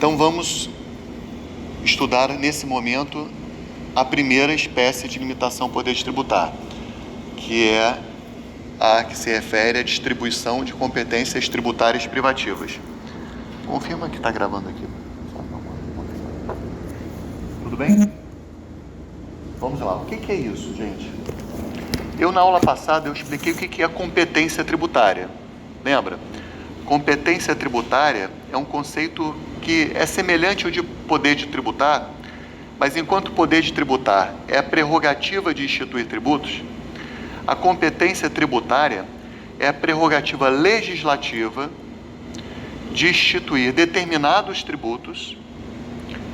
Então vamos estudar nesse momento a primeira espécie de limitação ao poder de tributar, que é a que se refere à distribuição de competências tributárias privativas. Confirma que está gravando aqui. Tudo bem? Vamos lá. O que é isso, gente? Na aula passada, eu expliquei o que é competência tributária. Lembra? Competência tributária é um conceito que é semelhante ao de poder de tributar, mas enquanto o poder de tributar é a prerrogativa de instituir tributos, a competência tributária é a prerrogativa legislativa de instituir determinados tributos,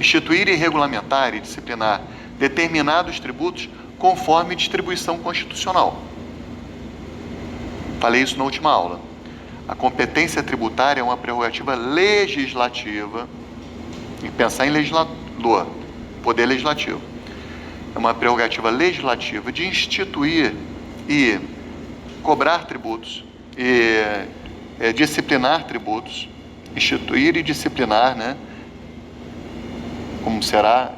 instituir e regulamentar e disciplinar determinados tributos conforme distribuição constitucional. Falei isso na última aula. A competência tributária é uma prerrogativa legislativa, tem que pensar em legislador, poder legislativo. É uma prerrogativa legislativa de instituir e cobrar tributos, e disciplinar tributos, instituir e disciplinar, como será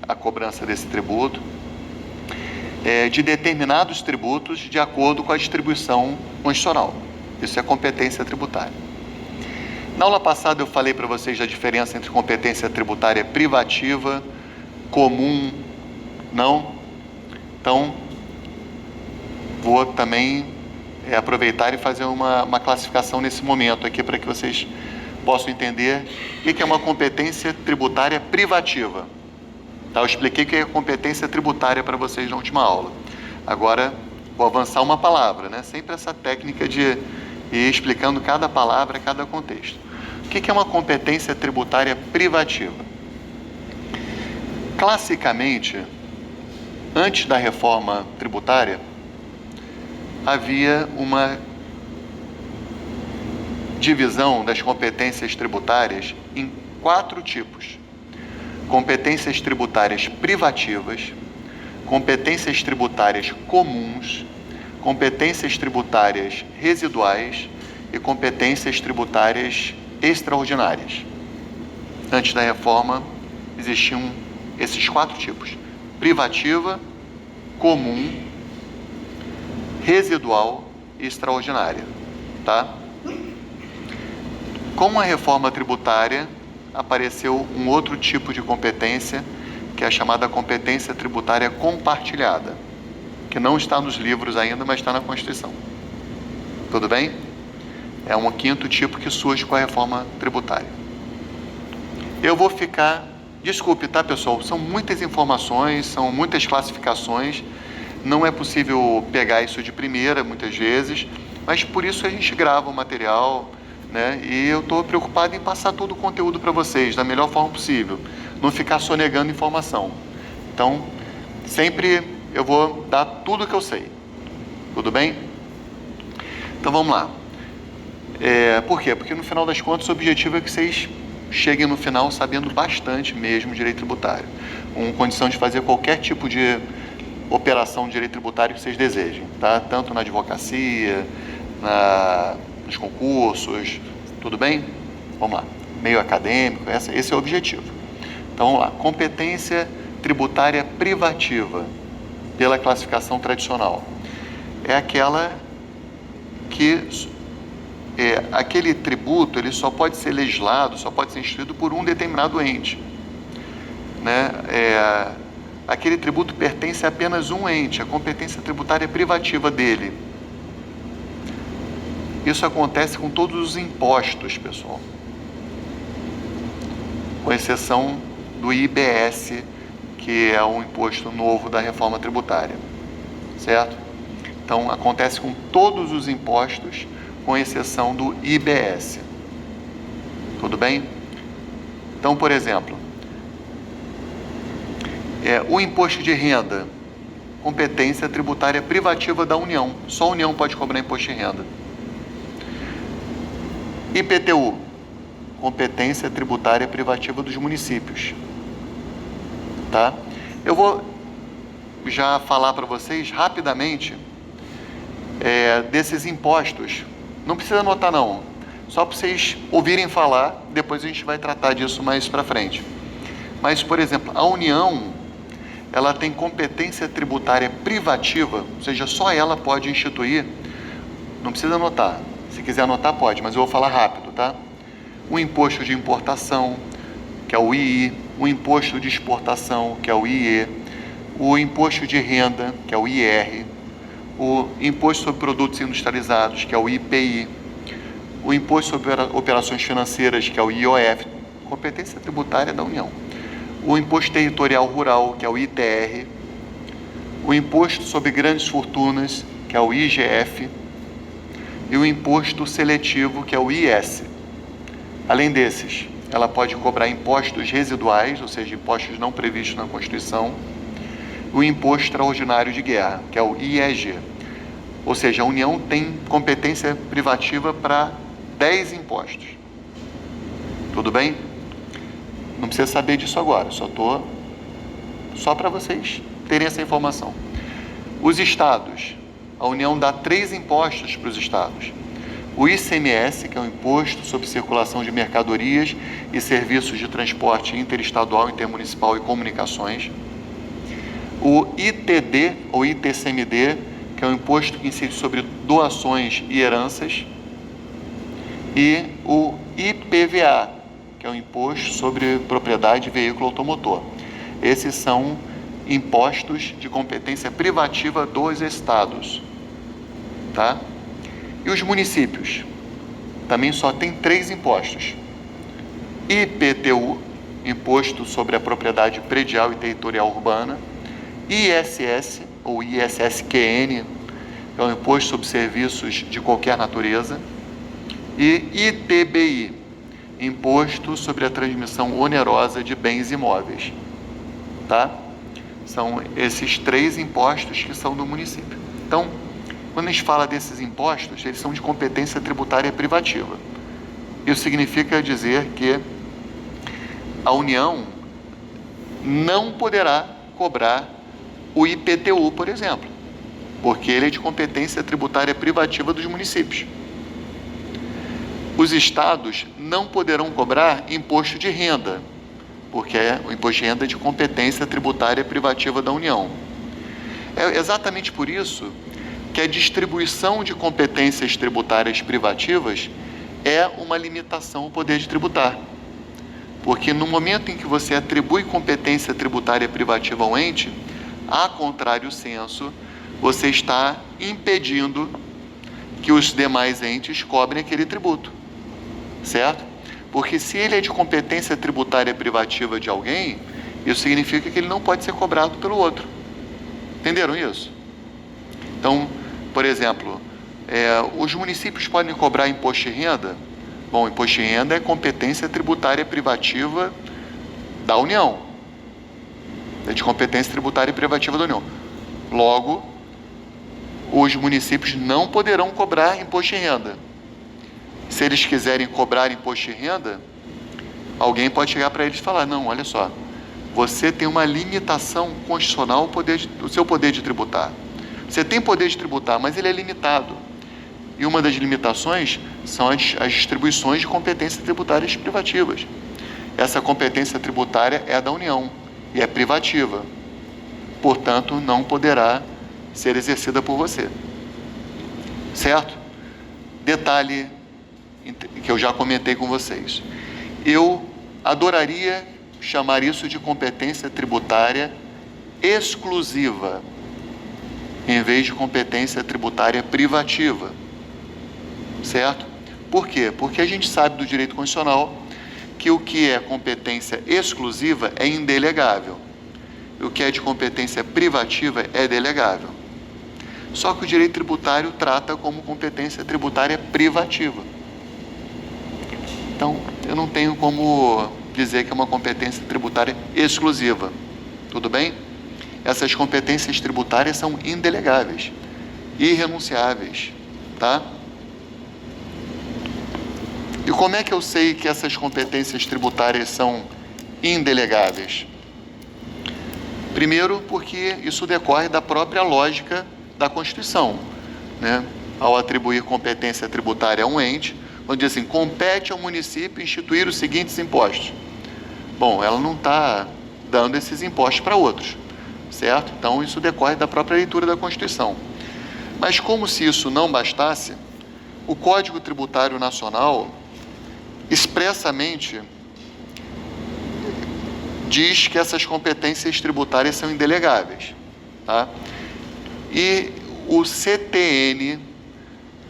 a cobrança desse tributo, de determinados tributos de acordo com a distribuição constitucional. Isso é competência tributária. Na aula passada eu falei para vocês da diferença entre competência tributária privativa, comum, não? Então, vou também aproveitar e fazer uma classificação nesse momento aqui para que vocês possam entender o que é uma competência tributária privativa. Tá? Eu expliquei o que é competência tributária para vocês na última aula. Agora, vou avançar uma palavra, sempre essa técnica de ir explicando cada palavra, cada contexto. O que é uma competência tributária privativa? Classicamente, antes da reforma tributária, havia uma divisão das competências tributárias em 4 tipos: competências tributárias privativas, competências tributárias comuns, competências tributárias residuais e competências tributárias extraordinárias. Antes da reforma, existiam esses 4 tipos: privativa, comum, residual e extraordinária. Tá? Com a reforma tributária, apareceu um outro tipo de competência, que é a chamada competência tributária compartilhada, que não está nos livros ainda, mas está na Constituição. Tudo bem? É um 5º tipo que surge com a reforma tributária. Eu vou ficar... Desculpe, tá, pessoal? São muitas informações, são muitas classificações, não é possível pegar isso de primeira, muitas vezes, mas por isso a gente grava o material, e eu estou preocupado em passar todo o conteúdo para vocês da melhor forma possível, não ficar sonegando informação. Então, sempre eu vou dar tudo o que eu sei. Tudo bem? Então, vamos lá. Por quê? Porque, no final das contas, o objetivo é que vocês cheguem no final sabendo bastante mesmo direito tributário, com condição de fazer qualquer tipo de operação de direito tributário que vocês desejem, tá? Tanto na advocacia, nos concursos, tudo bem? Vamos lá. Meio acadêmico, esse é o objetivo. Então, vamos lá. Competência tributária privativa, pela classificação tradicional. É aquela que... aquele tributo ele só pode ser legislado, só pode ser instituído por um determinado ente. Aquele tributo pertence a apenas um ente, a competência tributária privativa dele. Isso acontece com todos os impostos, pessoal, com exceção do IBS, que é um imposto novo da reforma tributária, certo? Então, acontece com todos os impostos, com exceção do IBS. Tudo bem? Então, por exemplo, o imposto de renda, competência tributária privativa da União. Só a União pode cobrar imposto de renda. IPTU, competência tributária privativa dos municípios. Tá? Eu vou já falar para vocês rapidamente desses impostos. Não precisa anotar não, Só para vocês ouvirem falar, depois a gente vai tratar disso mais para frente. Mas, por exemplo, a União, ela tem competência tributária privativa, ou seja, só ela pode instituir, não precisa anotar, se quiser anotar pode, mas eu vou falar rápido, tá? O imposto de importação, que é o II, o imposto de exportação, que é o IE, o imposto de renda, que é o IR, o imposto sobre produtos industrializados, que é o IPI, o imposto sobre operações financeiras, que é o IOF, competência tributária da União, o imposto territorial rural, que é o ITR, o imposto sobre grandes fortunas, que é o IGF, e o imposto seletivo, que é o IS. Além desses, ela pode cobrar impostos residuais, ou seja, impostos não previstos na Constituição, o imposto extraordinário de guerra, que é o IEG. Ou seja, a União tem competência privativa para 10 impostos. Tudo bem? Não precisa saber disso agora, só para vocês terem essa informação. Os estados, a União dá 3 impostos para os estados. O ICMS, que é o Imposto sobre Circulação de Mercadorias e Serviços de Transporte Interestadual, Intermunicipal e Comunicações. O ITD, ou ITCMD, que é o Imposto que incide sobre doações e heranças. E o IPVA, que é o Imposto sobre Propriedade de Veículo Automotor. Esses são impostos de competência privativa dos estados, tá? E os municípios? Também só tem 3 impostos. IPTU, Imposto sobre a Propriedade Predial e Territorial Urbana. ISS, ou ISSQN, é o Imposto sobre Serviços de Qualquer Natureza. E ITBI, Imposto sobre a Transmissão Onerosa de Bens Imóveis. Tá? São esses 3 impostos que são do município. Então, quando a gente fala desses impostos, eles são de competência tributária privativa. Isso significa dizer que a União não poderá cobrar o IPTU, por exemplo, porque ele é de competência tributária privativa dos municípios. Os estados não poderão cobrar imposto de renda, porque o imposto de renda é de competência tributária privativa da União. É exatamente por isso que a distribuição de competências tributárias privativas é uma limitação ao poder de tributar. Porque no momento em que você atribui competência tributária privativa ao ente, a contrário senso, você está impedindo que os demais entes cobrem aquele tributo, certo? Porque se ele é de competência tributária privativa de alguém, isso significa que ele não pode ser cobrado pelo outro. Entenderam isso? Então, por exemplo, os municípios podem cobrar imposto de renda? Bom, imposto de renda é competência tributária privativa da União. É de competência tributária privativa da União. Logo, os municípios não poderão cobrar imposto de renda. Se eles quiserem cobrar imposto de renda, alguém pode chegar para eles e falar, não, olha só, você tem uma limitação constitucional do seu poder de tributar. Você tem poder de tributar, mas ele é limitado. E uma das limitações são as distribuições de competências tributárias privativas. Essa competência tributária é da União e é privativa. Portanto, não poderá ser exercida por você. Certo? Detalhe que eu já comentei com vocês. Eu adoraria chamar isso de competência tributária exclusiva, em vez de competência tributária privativa. Certo? Por quê? Porque a gente sabe do direito constitucional que o que é competência exclusiva é indelegável. E o que é de competência privativa é delegável. Só que o direito tributário trata como competência tributária privativa. Então, eu não tenho como dizer que é uma competência tributária exclusiva. Tudo bem? Essas competências tributárias são indelegáveis, irrenunciáveis, tá? E como é que eu sei que essas competências tributárias são indelegáveis? Primeiro, porque isso decorre da própria lógica da Constituição, né? Ao atribuir competência tributária a um ente, Vamos dizer assim, compete ao município instituir os seguintes impostos. Bom, ela não está dando esses impostos para outros, certo? Então, isso decorre da própria leitura da Constituição. Mas como se isso não bastasse, o Código Tributário Nacional expressamente diz que essas competências tributárias são indelegáveis, tá? E o CTN,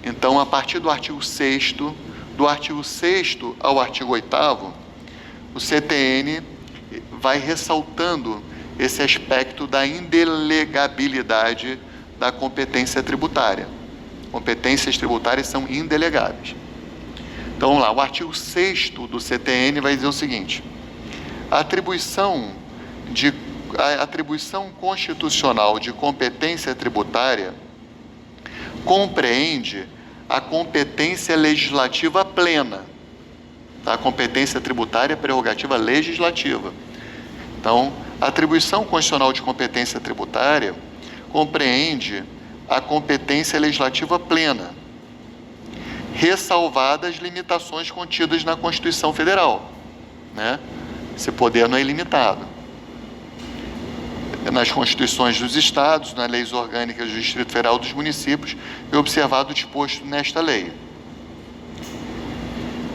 então, a partir do artigo 6º, do artigo 6º ao artigo 8º, o CTN vai ressaltando esse aspecto da indelegabilidade da competência tributária. Competências tributárias são indelegáveis. Então, vamos lá, o artigo 6º do CTN vai dizer o seguinte: a atribuição constitucional de competência tributária compreende a competência legislativa plena. Tá? A competência tributária é prerrogativa legislativa. Então, a atribuição constitucional de competência tributária compreende a competência legislativa plena, ressalvadas as limitações contidas na Constituição Federal, né? Esse poder não é ilimitado. Nas constituições dos estados, nas leis orgânicas do Distrito Federal, dos municípios, e observado o disposto nesta lei.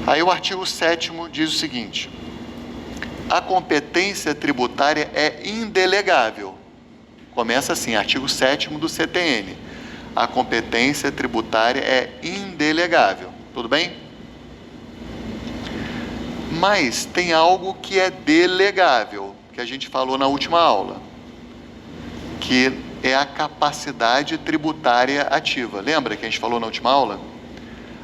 Aí o artigo 7º diz o seguinte: a competência tributária é indelegável. Começa assim, artigo 7º do CTN. A competência tributária é indelegável. Tudo bem? Mas tem algo que é delegável, que a gente falou na última aula, que é a capacidade tributária ativa. Lembra que a gente falou na última aula?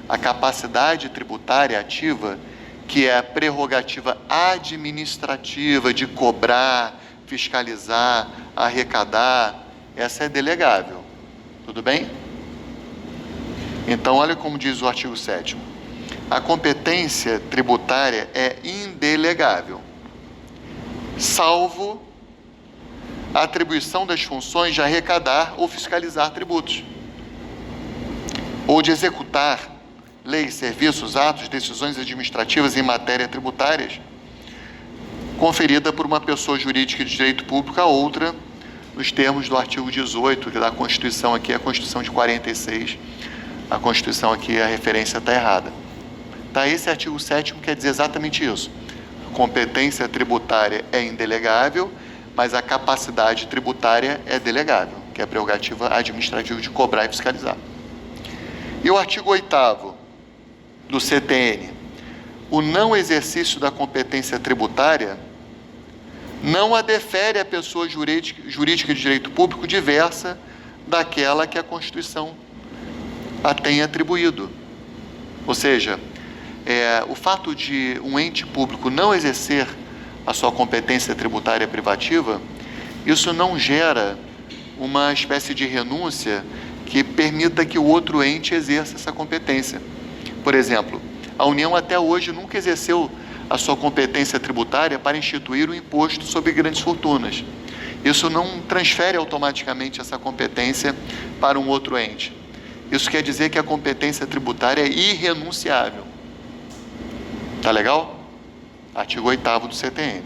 A capacidade tributária ativa, que é a prerrogativa administrativa de cobrar, fiscalizar, arrecadar, essa é delegável. Tudo bem? Então, olha como diz o artigo 7º. A competência tributária é indelegável, salvo a atribuição das funções de arrecadar ou fiscalizar tributos, ou de executar leis, serviços, atos, decisões administrativas em matéria tributárias, conferida por uma pessoa jurídica de direito público a outra, nos termos do artigo 18 da Constituição, aqui é a Constituição de 46, a Constituição aqui, a referência está errada. Tá, esse artigo 7º quer dizer exatamente isso. A competência tributária é indelegável, mas a capacidade tributária é delegável, que é a prerrogativa administrativa de cobrar e fiscalizar. E o artigo 8º do CTN: o não exercício da competência tributária não a defere a pessoa jurídica de direito público diversa daquela que a Constituição a tem atribuído. Ou seja, o fato de um ente público não exercer a sua competência tributária privativa, isso não gera uma espécie de renúncia que permita que o outro ente exerça essa competência. Por exemplo, a União até hoje nunca exerceu a sua competência tributária para instituir um imposto sobre grandes fortunas. Isso não transfere automaticamente essa competência para um outro ente. Isso quer dizer que a competência tributária é irrenunciável. Tá legal? Artigo 8º do CTN.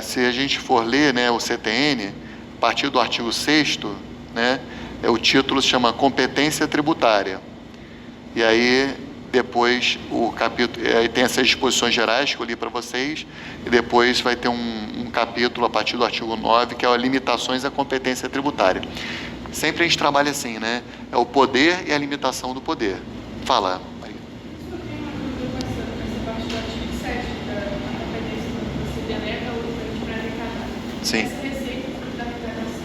Se a gente for ler, né, o CTN, a partir do artigo 6º, né, o título se chama Competência Tributária. E aí, depois, o capítulo, aí tem essas disposições gerais que eu li para vocês, e depois vai ter um capítulo a partir do artigo 9, que é as limitações à competência tributária. Sempre a gente trabalha assim, né? É o poder e a limitação do poder. Fala, Maria. Sim. Essa receita da arrecadação,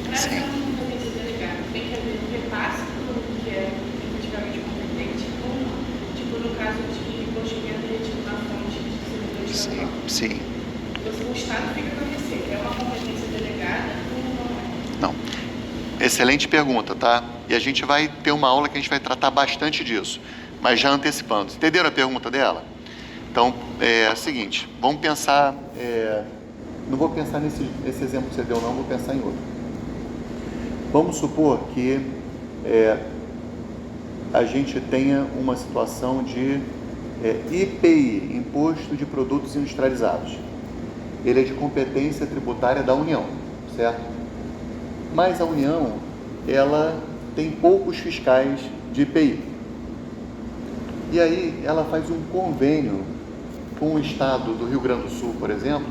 para essa Sim. competência delegada, tem que haver um repasse do que é efetivamente competente, ou não? Tipo, no caso de imposto de renda retido na fonte de servidores estadual. Sim. O Estado fica com a receita. É uma competência delegada ou não é? Não. Excelente pergunta, tá? E a gente vai ter uma aula que a gente vai tratar bastante disso, mas já antecipando. Entenderam a pergunta dela? Então, é o seguinte, vamos pensar... não vou pensar nesse exemplo que você deu, não, vou pensar em outro. Vamos supor que a gente tenha uma situação de IPI, Imposto de Produtos Industrializados. Ele é de competência tributária da União, certo? Mas a União, ela tem poucos fiscais de IPI. E aí ela faz um convênio com o estado do Rio Grande do Sul, por exemplo,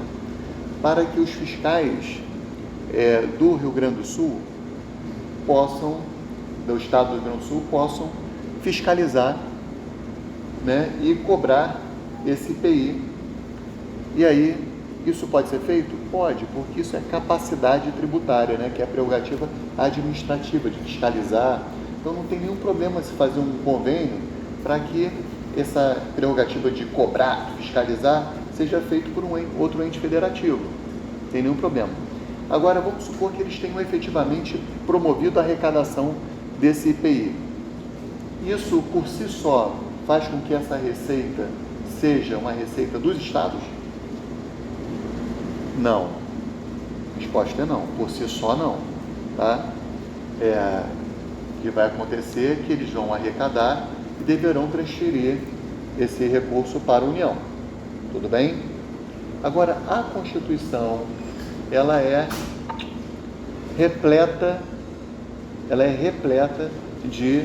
para que os fiscais do Rio Grande do Sul do estado do Rio Grande do Sul, possam fiscalizar, né, e cobrar esse IPI. E aí, isso pode ser feito? Pode, porque isso é capacidade tributária, né, que é a prerrogativa administrativa de fiscalizar. Então não tem nenhum problema se fazer um convênio para que essa prerrogativa de cobrar, fiscalizar, seja feito por outro ente federativo. Não tem nenhum problema. Agora, vamos supor que eles tenham efetivamente promovido a arrecadação desse IPI. Isso, por si só, faz com que essa receita seja uma receita dos estados? Não. A resposta é não. Por si só, não. Tá? O que vai acontecer é que eles vão arrecadar e deverão transferir esse recurso para a União. Tudo bem? Agora, a Constituição, ela é repleta de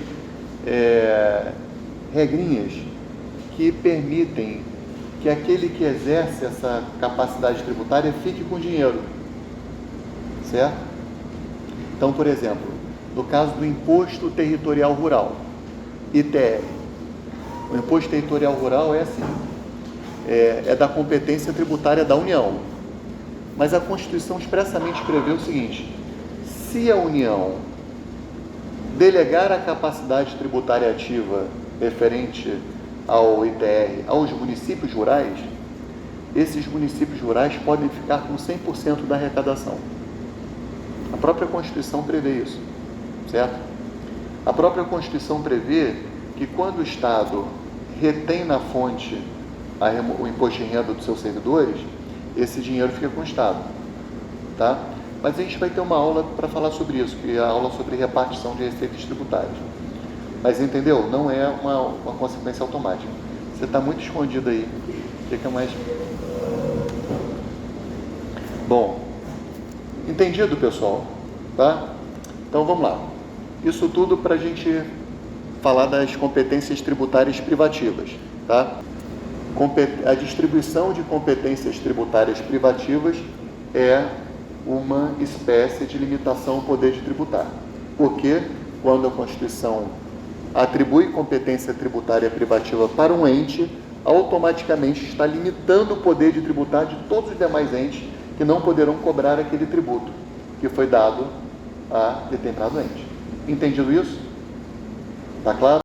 regrinhas que permitem que aquele que exerce essa capacidade tributária fique com dinheiro, certo? Então, por exemplo, no caso do Imposto Territorial Rural, ITR, o Imposto Territorial Rural é assim, é da competência tributária da União, mas a Constituição expressamente prevê o seguinte: se a União delegar a capacidade tributária ativa referente ao ITR aos municípios rurais, esses municípios rurais podem ficar com 100% da arrecadação. A própria Constituição prevê isso, certo? A própria Constituição prevê que quando o Estado retém na fonte o imposto de renda dos seus servidores, esse dinheiro fica com o Estado, tá? Mas a gente vai ter uma aula para falar sobre isso, que é a aula sobre repartição de receitas tributárias. Mas entendeu? Não é uma consequência automática. Você está muito escondido aí. Fica mais... Bom, entendido, pessoal? Tá? Então vamos lá. Isso tudo para a gente falar das competências tributárias privativas, tá? A distribuição de competências tributárias privativas é uma espécie de limitação ao poder de tributar. Porque quando a Constituição atribui competência tributária privativa para um ente, automaticamente está limitando o poder de tributar de todos os demais entes que não poderão cobrar aquele tributo que foi dado a determinado ente. Entendido isso? Tá claro?